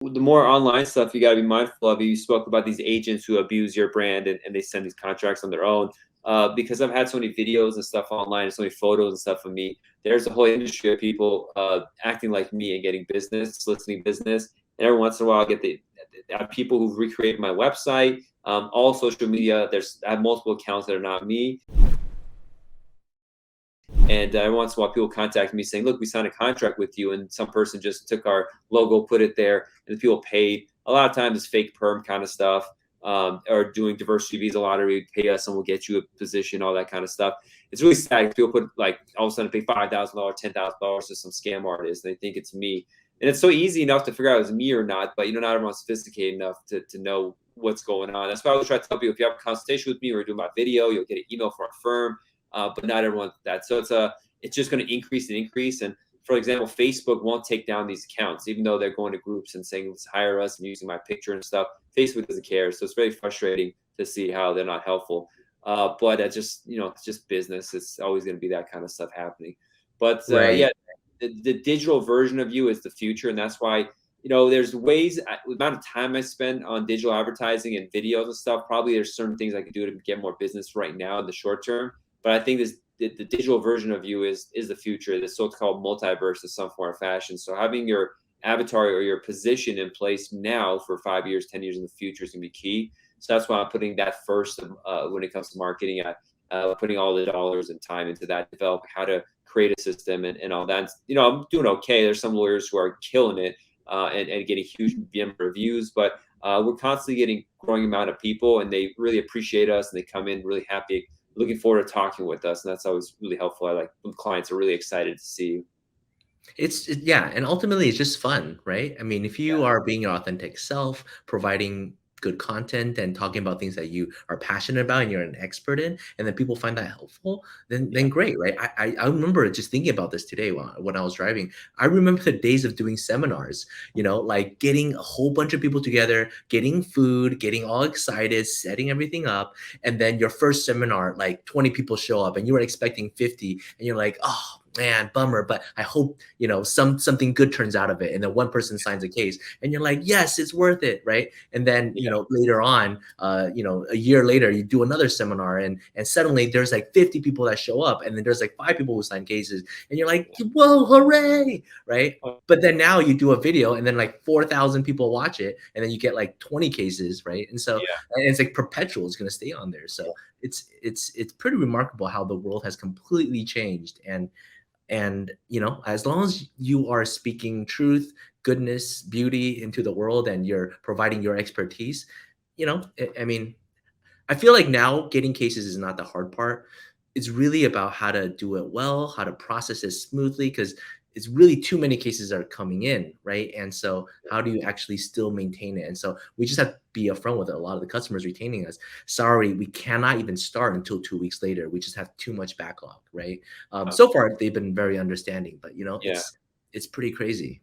the more online stuff you got to be mindful of. You spoke about these agents who abuse your brand and they send these contracts on their own. Because I've had so many videos and stuff online, and so many photos and stuff of me. There's a whole industry of people acting like me and getting business, soliciting business. And every once in a while, I get people who've recreated my website, all social media. I have multiple accounts that are not me. And every once in a while, people contact me saying, "Look, we signed a contract with you," and some person just took our logo, put it there, and the people paid. A lot of times, it's fake perm kind of stuff, or doing diversity visa lottery. Pay us, and we'll get you a position, all that kind of stuff. It's really sad. People put like all of a sudden pay $5,000, $10,000 to some scam artist, and they think it's me. And it's so easy enough to figure out if it's me or not, but not everyone's sophisticated enough to know what's going on. That's why I always try to tell people, if you have a consultation with me or do my video, you'll get an email from our firm. But not everyone's that. So it's just going to increase and increase. And for example, Facebook won't take down these accounts, even though they're going to groups and saying, "Let's hire us," and using my picture and stuff. Facebook doesn't care. So it's very frustrating to see how they're not helpful. But it's just business. It's always going to be that kind of stuff happening. But Right. yeah, the digital version of you is the future. And that's why, there's ways, the amount of time I spend on digital advertising and videos and stuff, probably there's certain things I could do to get more business right now in the short term. But I think the digital version of you is the future. The so-called multiverse of some form or fashion. So having your avatar or your position in place now for 5 years, 10 years in the future is going to be key. So that's why I'm putting that first when it comes to marketing, putting all the dollars and time into that, develop how to create a system and all that. I'm doing okay. There's some lawyers who are killing it and getting huge reviews, but we're constantly getting growing amount of people, and they really appreciate us, and they come in really happy, looking forward to talking with us, and that's always really helpful. I like when clients are really excited to see you. Yeah, and ultimately it's just fun, right? I mean, if Yeah, you are being your authentic self, providing good content and talking about things that you are passionate about and you're an expert in, and then people find that helpful, then yeah, great, right? I remember just thinking about this today when I was driving. I remember the days of doing seminars, like getting a whole bunch of people together, getting food, getting all excited, setting everything up, and then your first seminar, like 20 people show up and you were expecting 50, and you're like, oh man, bummer, but I hope something good turns out of it. And then one person signs a case and you're like, yes, it's worth it, right? And then yeah, later on, a year later, you do another seminar, and suddenly there's like 50 people that show up, and then there's like 5 people who sign cases, and you're like, whoa, hooray, right? But then now you do a video and then like 4,000 people watch it, and then you get like 20 cases, right? And so yeah, and it's like perpetual, it's going to stay on there. So it's pretty remarkable how the world has completely changed. And as long as you are speaking truth, goodness, beauty into the world, and you're providing your expertise, I mean, I feel like now getting cases is not the hard part. It's really about how to do it well, how to process it smoothly, because it's really too many cases are coming in, right? And so how do you actually still maintain it? And so we just have to be upfront with it. A lot of the customers retaining us, sorry, we cannot even start until 2 weeks later. We just have too much backlog, right? uh, So far they've been very understanding, but yeah. it's pretty crazy.